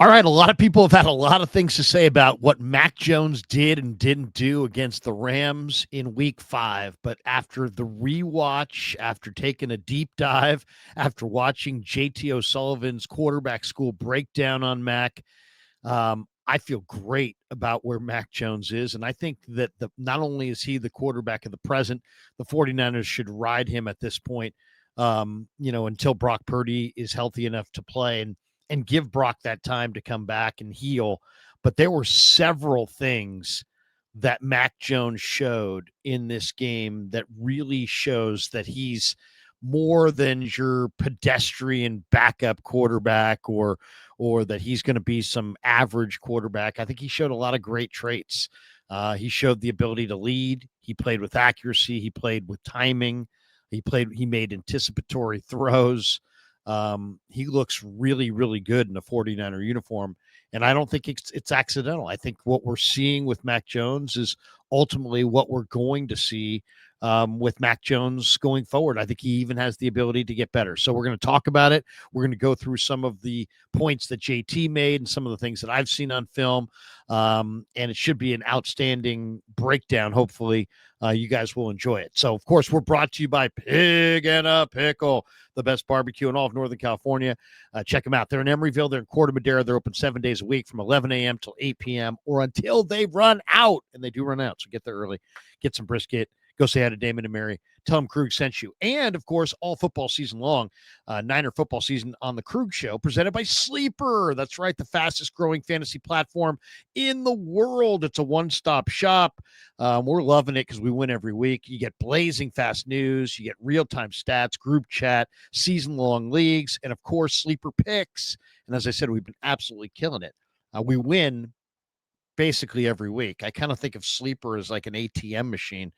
All right, a lot of people have had a lot of things to say about what Mac Jones did and didn't do against the Rams in week 5. But after the rewatch, after taking a deep dive, after watching JT O'Sullivan's quarterback school breakdown on Mac, I feel great about where Mac Jones is. And I think that not only is he the quarterback of the present, the 49ers should ride him at this point, until Brock Purdy is healthy enough to play and give Brock that time to come back and heal. But there were several things that Mac Jones showed in this game that really shows that he's more than your pedestrian backup quarterback or that he's going to be some average quarterback. I think he showed a lot of great traits. He showed the ability to lead. He played with accuracy. He played with timing. He made anticipatory throws. He looks really, really good in a 49er uniform. And I don't think it's accidental. I think what we're seeing with Mac Jones is ultimately what we're going to see with Mac Jones going forward. I think he even has the ability to get better. So we're going to talk about it. We're going to go through some of the points that JT made and some of the things that I've seen on film. And it should be an outstanding breakdown. Hopefully you guys will enjoy it. So, of course, we're brought to you by Pig and a Pickle, the best barbecue in all of Northern California. Check them out. They're in Emeryville. They're in Corte Madera. They're open 7 days a week from 11 a.m. till 8 p.m. or until they run out. And they do run out. So get there early. Get some brisket. Go say hi to Damon and Mary. Tell them Krug sent you. And, of course, all football season long, Niner football season on the Krug Show, presented by Sleeper. That's right, the fastest-growing fantasy platform in the world. It's a one-stop shop. We're loving it because we win every week. You get blazing fast news. You get real-time stats, group chat, season-long leagues, and, of course, Sleeper picks. And as I said, we've been absolutely killing it. We win basically every week. I kind of think of Sleeper as like an ATM machine.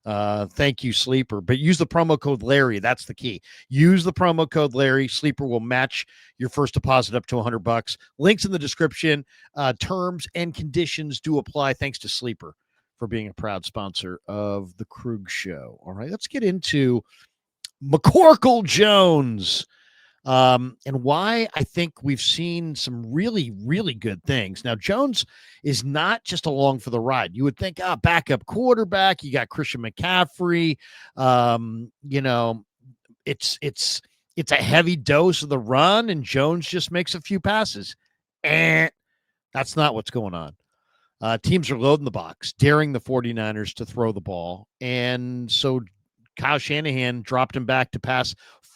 Thank you, Sleeper. But use the promo code Larry. That's the key. Use the promo code Larry. Sleeper will match your first deposit up to $100. Links in the description. Terms and conditions do apply. Thanks to Sleeper for being a proud sponsor of the Krug Show. All right, let's get into McCorkle Jones. And why I think we've seen some really, really good things. Now, Jones is not just along for the ride. You would think, backup quarterback. You got Christian McCaffrey. It's a heavy dose of the run, and Jones just makes a few passes. That's not what's going on. Teams are loading the box, daring the 49ers to throw the ball. And so Kyle Shanahan dropped him back to pass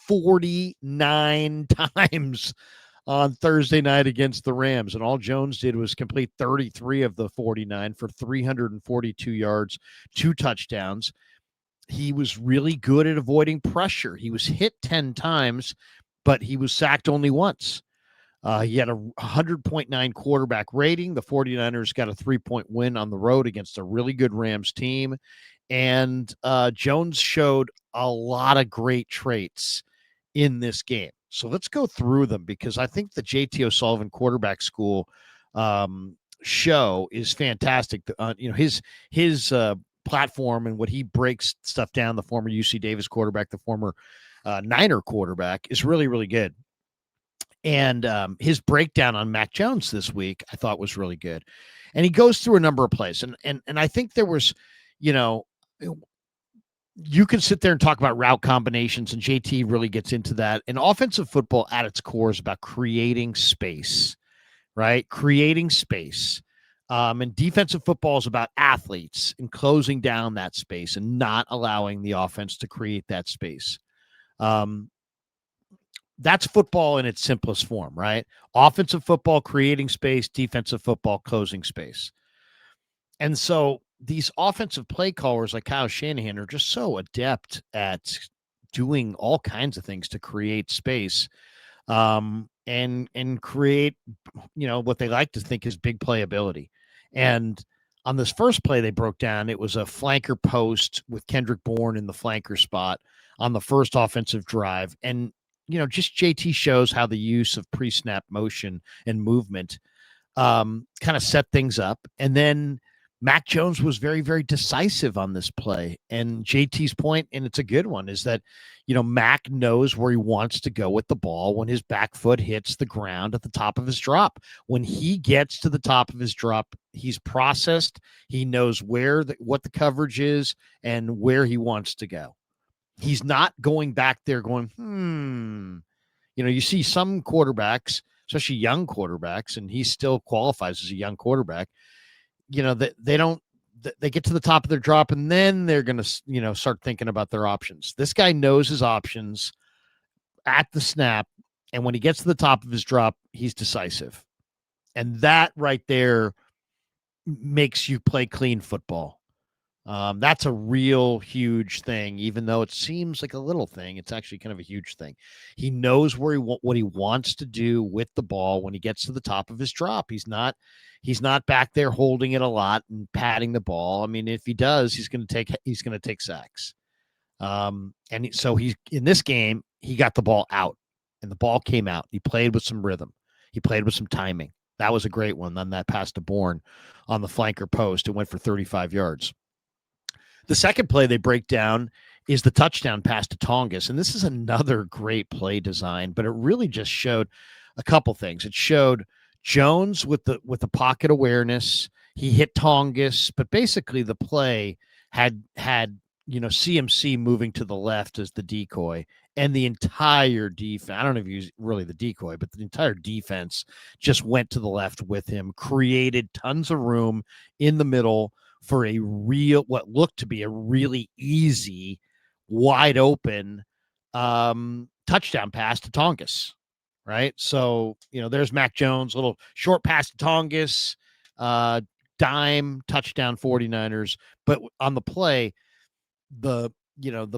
49 times on Thursday night against the Rams. And all Jones did was complete 33 of the 49 for 342 yards, 2 touchdowns. He was really good at avoiding pressure. He was hit 10 times, but he was sacked only once. He had a 100.9 quarterback rating. The 49ers got a 3-point win on the road against a really good Rams team. And Jones showed a lot of great traits in this game. So let's go through them because I think the JT O'Sullivan quarterback school show is fantastic. His platform and what he breaks stuff down, the former UC Davis quarterback, the former Niner quarterback, is really, really good. And his breakdown on Mac Jones this week, I thought was really good. And he goes through a number of plays. And I think there was, you can sit there and talk about route combinations, and JT really gets into that. And offensive football at its core is about creating space, right? Creating space. And defensive football is about athletes and closing down that space and not allowing the offense to create that space. That's football in its simplest form, right? Offensive football, creating space, defensive football, closing space. And so these offensive play callers like Kyle Shanahan are just so adept at doing all kinds of things to create space and create, what they like to think is big playability. And on this first play they broke down, it was a flanker post with Kendrick Bourne in the flanker spot on the first offensive drive. And, just JT shows how the use of pre-snap motion and movement kind of set things up. And then Mac Jones was very, very decisive on this play. And JT's point, and it's a good one, is that, Mac knows where he wants to go with the ball when his back foot hits the ground at the top of his drop. When he gets to the top of his drop, he's processed. He knows what the coverage is and where he wants to go. He's not going back there going, you see some quarterbacks, especially young quarterbacks, and he still qualifies as a young quarterback. They don't, they get to the top of their drop and then they're going to, start thinking about their options. This guy knows his options at the snap. And when he gets to the top of his drop, he's decisive. And that right there makes you play clean football. That's a real huge thing, even though it seems like a little thing. It's actually kind of a huge thing. He knows what he wants to do with the ball when he gets to the top of his drop. He's not back there holding it a lot and patting the ball. I mean, if he does, he's going to take sacks. So he's in this game, he got the ball out and the ball came out. He played with some rhythm. He played with some timing. That was a great one. Then that pass to Bourne on the flanker post. It went for 35 yards. The second play they break down is the touchdown pass to Tongas. And this is another great play design, but it really just showed a couple things. It showed Jones with the pocket awareness. He hit Tongas, but basically the play had CMC moving to the left as the decoy, and the entire defense, I don't know if he was really the decoy, but the entire defense just went to the left with him, created tons of room in the middle for what looked to be a really easy, wide open touchdown pass to Tongas, right? So, there's Mac Jones, little short pass to Tongas, dime, touchdown 49ers. But on the play, the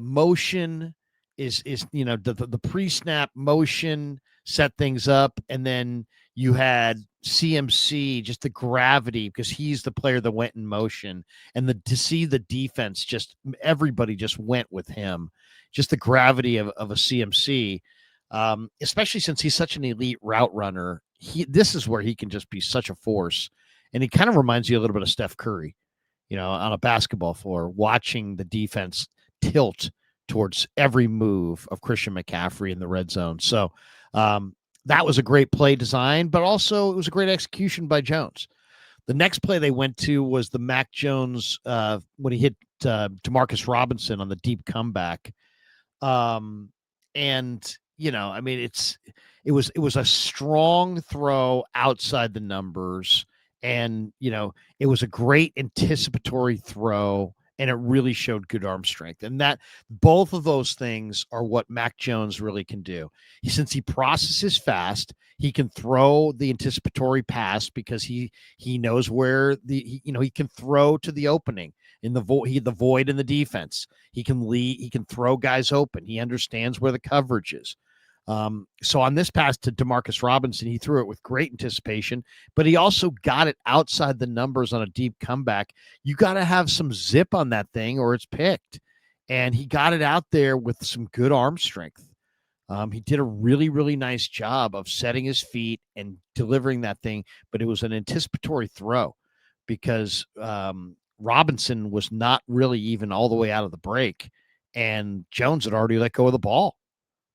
motion is the pre-snap motion set things up, and then you had CMC, just the gravity, because he's the player that went in motion, and to see the defense, just everybody just went with him, just the gravity of a CMC, especially since he's such an elite route runner. This is where he can just be such a force, and he kind of reminds you a little bit of Steph Curry, on a basketball floor, watching the defense tilt towards every move of Christian McCaffrey in the red zone. So that was a great play design, but also it was a great execution by Jones. The next play they went to was the Mac Jones when he hit Demarcus Robinson on the deep comeback. It was a strong throw outside the numbers, and it was a great anticipatory throw, and it really showed good arm strength. And that both of those things are what Mac Jones really can do. Since he processes fast, he can throw the anticipatory pass because he knows where he can throw to the opening in the void in the defense. He can lead, he can throw guys open. He understands where the coverage is. So on this pass to Demarcus Robinson, he threw it with great anticipation, but he also got it outside the numbers on a deep comeback. You got to have some zip on that thing or it's picked. And he got it out there with some good arm strength. He did a really, really nice job of setting his feet and delivering that thing, but it was an anticipatory throw because Robinson was not really even all the way out of the break, and Jones had already let go of the ball.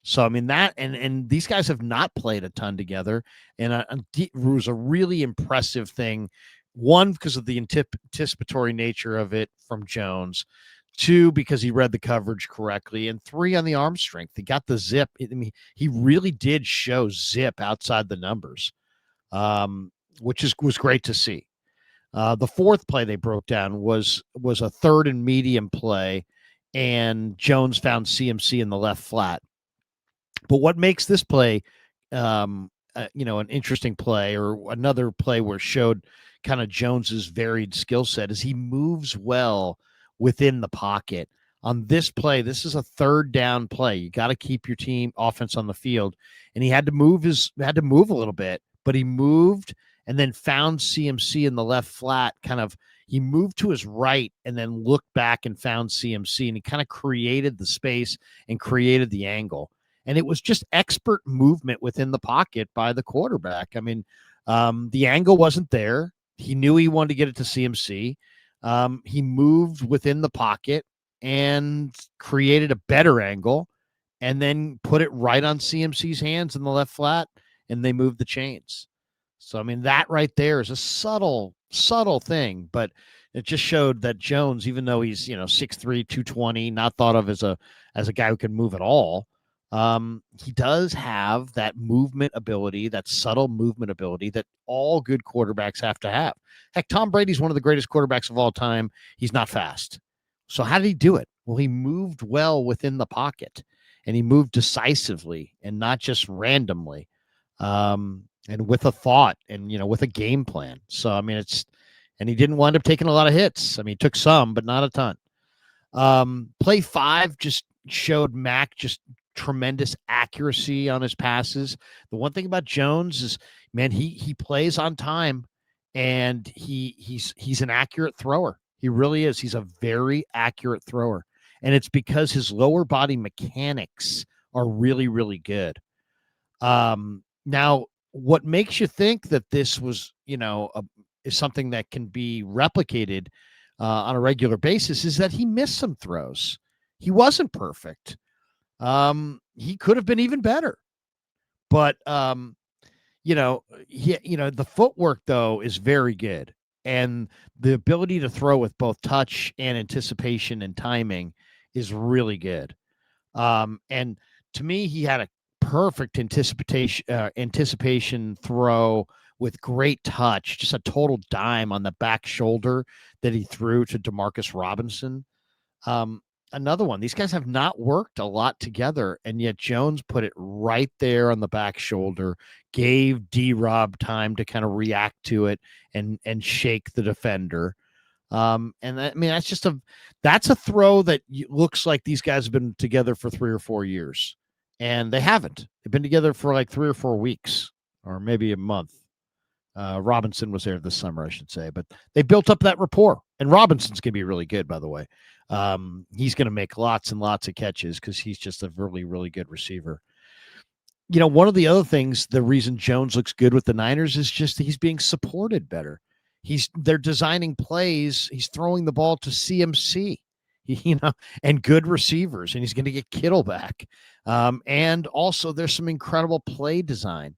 So, I mean, that and these guys have not played a ton together, and it was a really impressive thing. One, because of the anticipatory nature of it from Jones. Two, because he read the coverage correctly. And three, on the arm strength. He got the zip. I mean, he really did show zip outside the numbers, which was great to see. The fourth play they broke down was a third and medium play, and Jones found CMC in the left flat. But what makes this play, an interesting play, or another play where it showed kind of Jones's varied skill set, is he moves well within the pocket. On this play, this is a third down play. You got to keep your team offense on the field, and he had to move a little bit, but he moved and then found CMC in the left flat. He moved to his right and then looked back and found CMC, and he kind of created the space and created the angle. And it was just expert movement within the pocket by the quarterback. I mean, the angle wasn't there. He knew he wanted to get it to CMC. He moved within the pocket and created a better angle and then put it right on CMC's hands in the left flat, and they moved the chains. So, I mean, that right there is a subtle, subtle thing, but it just showed that Jones, even though he's, 6'3", 220, not thought of as a guy who can move at all, he does have that movement ability, that subtle movement ability that all good quarterbacks have to have. Heck, Tom Brady's one of the greatest quarterbacks of all time. He's not fast. So how did he do it? Well, he moved well within the pocket, and he moved decisively and not just randomly, and with a thought and, with a game plan. So, I mean, and he didn't wind up taking a lot of hits. I mean, he took some, but not a ton. Play 5 just showed Mac just tremendous accuracy on his passes. The one thing about Jones is, man, he plays on time, and he's an accurate thrower. He really is. He's a very accurate thrower, and it's because his lower body mechanics are really, really good. Now, what makes you think that this was, is something that can be replicated on a regular basis is that he missed some throws. He wasn't perfect. He could have been even better, but the footwork though is very good, and the ability to throw with both touch and anticipation and timing is really good. And to me, he had a perfect anticipation throw with great touch, just a total dime on the back shoulder that he threw to Demarcus Robinson. Another one. These guys have not worked a lot together, and yet Jones put it right there on the back shoulder, gave D-Rob time to kind of react to it and shake the defender. And that, I mean, that's a throw that looks like these guys have been together for 3 or 4 years, and they haven't. They've been together for like 3 or 4 weeks, or maybe a month. Robinson was there this summer, I should say, but they built up that rapport. And Robinson's going to be really good, by the way. He's going to make lots and lots of catches because he's just a really, really good receiver. One of the other things, the reason Jones looks good with the Niners is just he's being supported better. They're designing plays. He's throwing the ball to CMC, and good receivers, and he's going to get Kittle back. And also there's some incredible play design.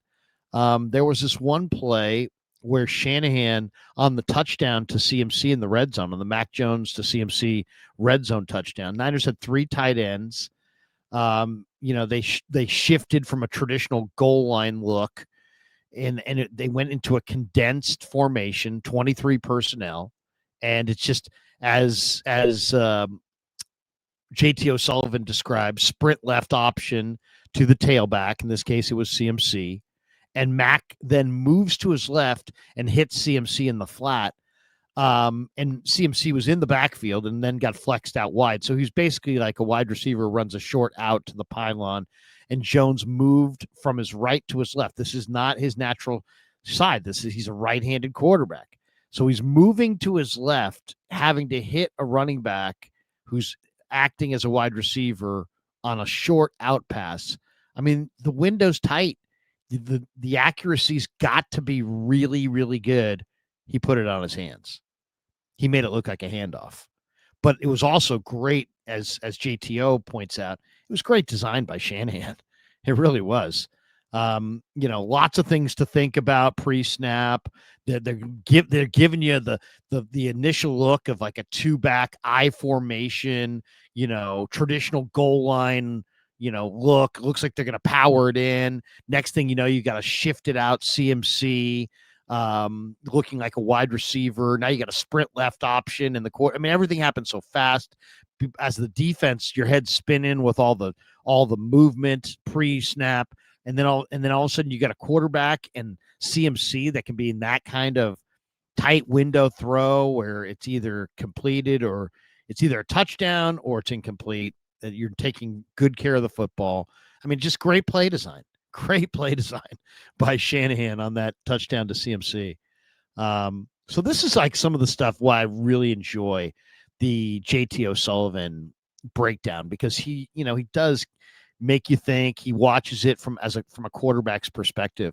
There was this one play where Shanahan on the touchdown to CMC in the red zone, on the Mac Jones to CMC red zone touchdown. Niners had 3 tight ends. They shifted from a traditional goal line look, and they went into a condensed formation, 23 personnel, and it's just as JT O'Sullivan described, sprint left option to the tailback. In this case, it was CMC. And Mac then moves to his left and hits CMC in the flat. And CMC was in the backfield and then got flexed out wide. So he's basically like a wide receiver, runs a short out to the pylon, and Jones moved from his right to his left. This is not his natural side. He's a right-handed quarterback. So he's moving to his left, having to hit a running back who's acting as a wide receiver on a short out pass. I mean, the window's tight. The accuracy's got to be really, really good. He put it on his hands. He made it look like a handoff. But it was also great, as JTO points out, it was great design by Shanahan. It really was. Lots of things to think about pre-snap. They're giving you the initial look of like a 2-back I formation, traditional goal line, looks like they're going to power it in. Next thing you know, you got to shift it out CMC, looking like a wide receiver. Now you got a sprint left option in the court. I mean, everything happens so fast. As the defense, your head's spinning with all the movement pre-snap, and then all of a sudden you got a quarterback and CMC that can be in that kind of tight window throw where it's either completed or it's either a touchdown or it's incomplete. That you're taking good care of the football. I mean, just great play design by Shanahan on that touchdown to CMC. So this is like some of the stuff why I really enjoy the JT O'Sullivan breakdown, because he does make you think. He watches it from a quarterback's perspective.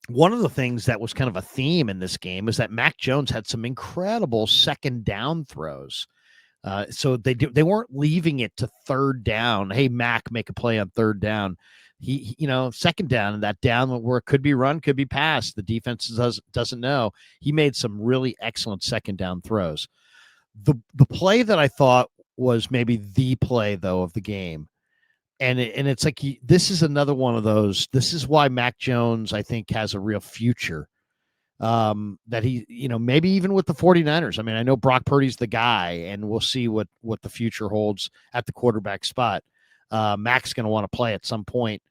one of the things that was kind of a theme in this game is that Mac Jones had some incredible second down throws. So they weren't leaving it to third down. Hey, Mac, make a play on third down. Second down, and that down where it could be run, could be passed. The defense doesn't know. He made some really excellent second down throws. The play that I thought was maybe the play though of the game, and it's like this is another one of those. This is why Mac Jones, I think, has a real future. That he, maybe even with the 49ers. I mean, I know Brock Purdy's the guy, and we'll see what the future holds at the quarterback spot. Mac's going to want to play at some point,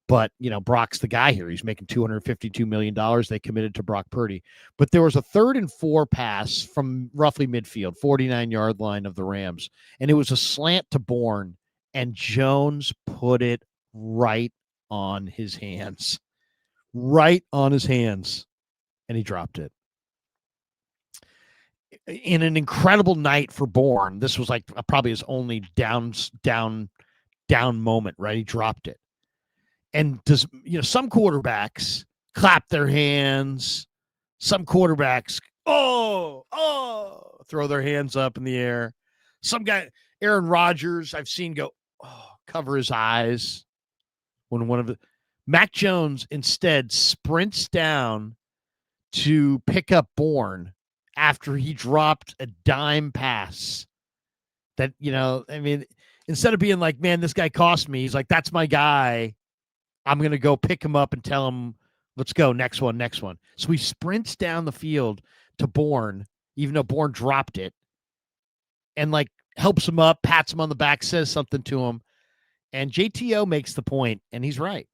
but Brock's the guy here. He's making $252 million. They committed to Brock Purdy, but there was a 3rd and 4 pass from roughly midfield, 49-yard line of the Rams, and it was a slant to Bourne, and Jones put it right on his hands, and he dropped it. In an incredible night for Bourne, this was like probably his only down moment, right? He dropped it. And some quarterbacks clap their hands. Some quarterbacks, throw their hands up in the air. Some guy, Aaron Rodgers, I've seen go, cover his eyes. When Mac Jones instead sprints down to pick up Bourne after he dropped a dime pass that, instead of being like, man, this guy cost me, he's like, that's my guy. I'm going to go pick him up and tell him, let's go, next one. So he sprints down the field to Bourne, even though Bourne dropped it, and helps him up, pats him on the back, says something to him. And JTO makes the point, and he's right.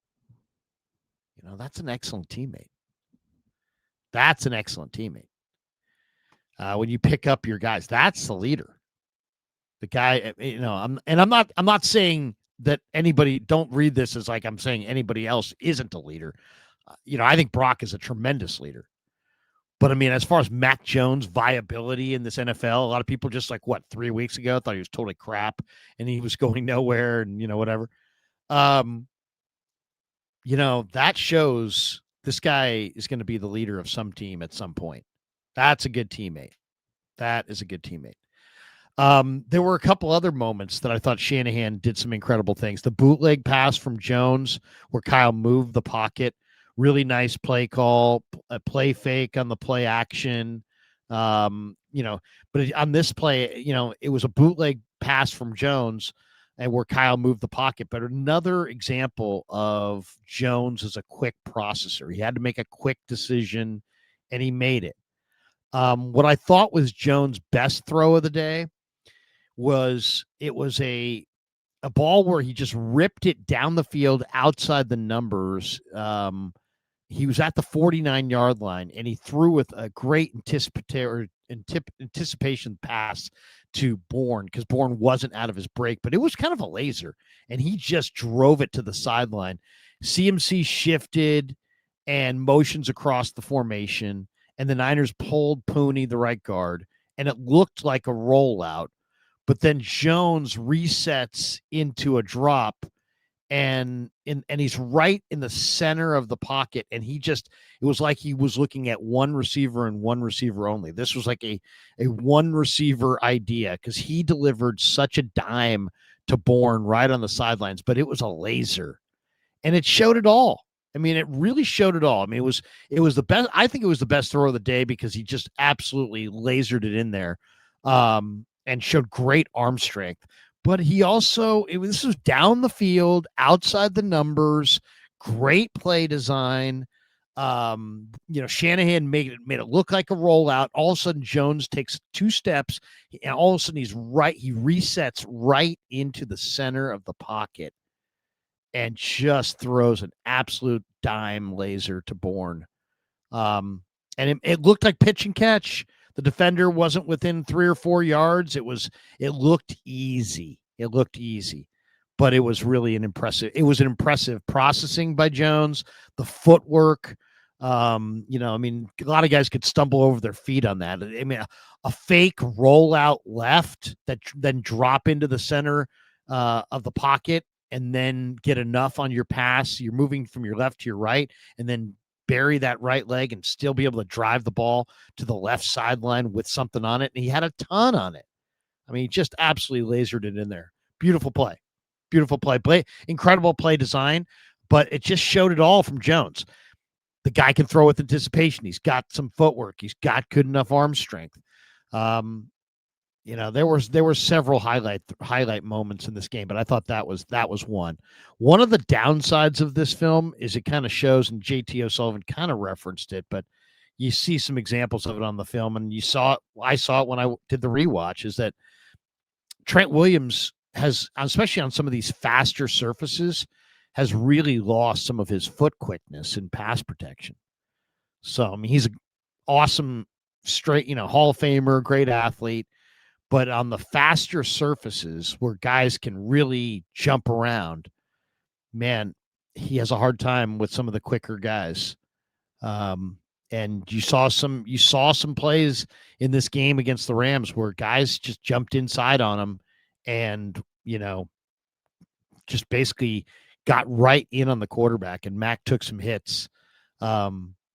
That's an excellent teammate. When you pick up your guys, that's the leader. The guy, I'm not saying that anybody, don't read this as like I'm saying anybody else isn't a leader. I think Brock is a tremendous leader. But I mean, as far as Mac Jones' viability in this NFL, a lot of people just 3 weeks ago thought he was totally crap and he was going nowhere and whatever. That shows this guy is going to be the leader of some team at some point. That's a good teammate. That is a good teammate. There were a couple other moments that I thought Shanahan did some incredible things. The bootleg pass from Jones where Kyle moved the pocket. Really nice play call, a play fake on the play action. But on this play, it was a bootleg pass from Jones and where Kyle moved the pocket. But another example of Jones as a quick processor. He had to make a quick decision, and he made it. What I thought was Jones' best throw of the day was a ball where he just ripped it down the field outside the numbers. He was at the 49-yard line, and he threw with a great anticipation pass to Bourne because Bourne wasn't out of his break, but it was kind of a laser, and he just drove it to the sideline. CMC shifted and motions across the formation, and the Niners pulled Pooney, the right guard, and it looked like a rollout. But then Jones resets into a drop, and he's right in the center of the pocket, and it was like he was looking at one receiver and one receiver only. This was like a one receiver idea because he delivered such a dime to Bourne right on the sidelines, but it was a laser, and it showed it all. I mean, it really showed it all. I mean, it was the best. I think it was the best throw of the day because he just absolutely lasered it in there, and showed great arm strength. But he also, this was down the field, outside the numbers, great play design. Shanahan made it look like a rollout. All of a sudden, Jones takes 2 steps, and all of a sudden he resets right into the center of the pocket and just throws an absolute dime laser to Bourne. And it looked like pitch and catch. The defender wasn't within 3 or 4 yards. It looked easy. But it was really an impressive processing by Jones, the footwork. A lot of guys could stumble over their feet on that. I mean, a fake rollout left that then drop into the center of the pocket and then get enough on your pass. You're moving from your left to your right and then bury that right leg and still be able to drive the ball to the left sideline with something on it. And he had a ton on it. I mean, he just absolutely lasered it in there. Beautiful play. Beautiful play. Incredible play design, but it just showed it all from Jones. The guy can throw with anticipation. He's got some footwork. He's got good enough arm strength. There were several highlight moments in this game, but I thought that was one. One of the downsides of this film is it kind of shows, and JT O'Sullivan kind of referenced it, but you see some examples of it on the film, and I saw it when I did the rewatch, is that Trent Williams has, especially on some of these faster surfaces, has really lost some of his foot quickness in pass protection. So, I mean, he's an awesome straight, Hall of Famer, great athlete. But on the faster surfaces where guys can really jump around, man, he has a hard time with some of the quicker guys. And you saw some plays in this game against the Rams where guys just jumped inside on him and, just basically got right in on the quarterback, and Mac took some hits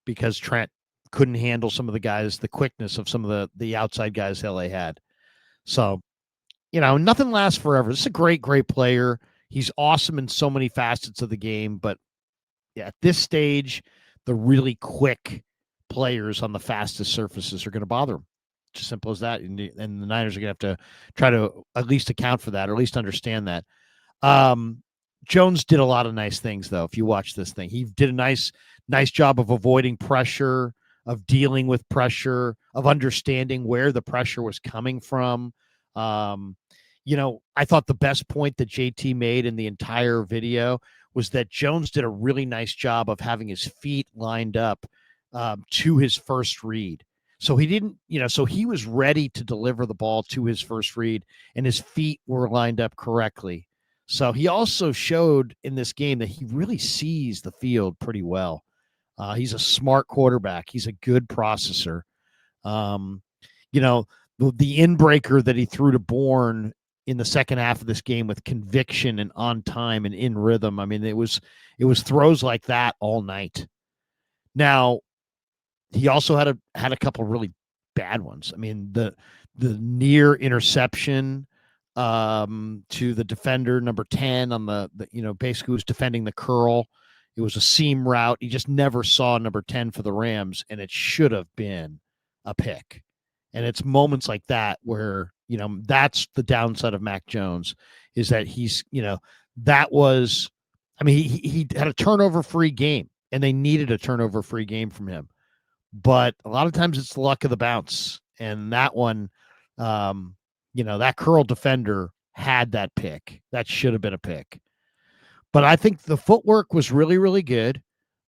because Trent couldn't handle some of the quickness of some of the outside guys LA had. So, nothing lasts forever. This is a great, great player. He's awesome in so many facets of the game. But yeah, at this stage, the really quick players on the fastest surfaces are going to bother him. Just simple as that. And the Niners are going to have to try to at least account for that, or at least understand that. Jones did a lot of nice things, though. If you watch this thing, he did a nice job of avoiding pressure, of dealing with pressure, of understanding where the pressure was coming from. I thought the best point that JT made in the entire video was that Jones did a really nice job of having his feet lined up to his first read. So he didn't, so he was ready to deliver the ball to his first read, and his feet were lined up correctly. So he also showed in this game that he really sees the field pretty well. He's a smart quarterback. He's a good processor. The inbreaker that he threw to Bourne in the second half of this game with conviction and on time and in rhythm. I mean, it was throws like that all night. Now, he also had a couple really bad ones. I mean, the near interception to the defender number 10 on the basically was defending the curl. It was a seam route. He just never saw number 10 for the Rams, and it should have been a pick. And it's moments like that where, that's the downside of Mac Jones, is that he's, that was, I mean, he had a turnover-free game, and they needed a turnover-free game from him. But a lot of times it's the luck of the bounce. And that one, that curl defender had that pick. That should have been a pick. But I think the footwork was really, really good.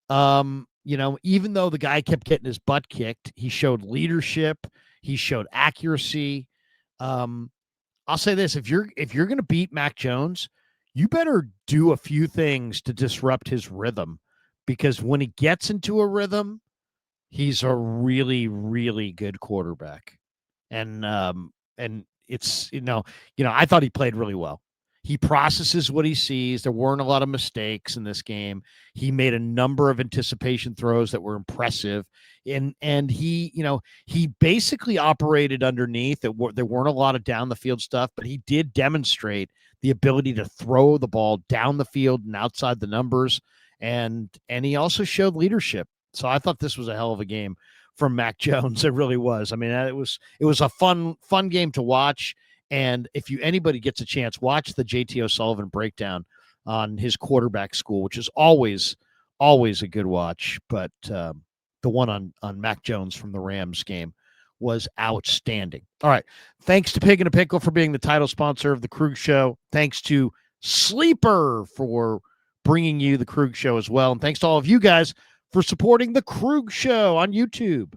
Even though the guy kept getting his butt kicked, he showed leadership. He showed accuracy. I'll say this: if you're going to beat Mac Jones, you better do a few things to disrupt his rhythm, because when he gets into a rhythm, he's a really, really good quarterback. And it's, I thought he played really well. He processes what he sees. There weren't a lot of mistakes in this game. He made a number of anticipation throws that were impressive. And he, he basically operated underneath. There weren't a lot of down the field stuff, but he did demonstrate the ability to throw the ball down the field and outside the numbers. And he also showed leadership. So I thought this was a hell of a game from Mac Jones. It really was. I mean, it was a fun game to watch. And if anybody gets a chance, watch the JT O'Sullivan breakdown on his quarterback school, which is always a good watch. But the one on Mac Jones from the Rams game was outstanding. All right. Thanks to Pig and a Pickle for being the title sponsor of the Krug Show. Thanks to Sleeper for bringing you the Krug Show as well. And thanks to all of you guys for supporting the Krug Show on YouTube.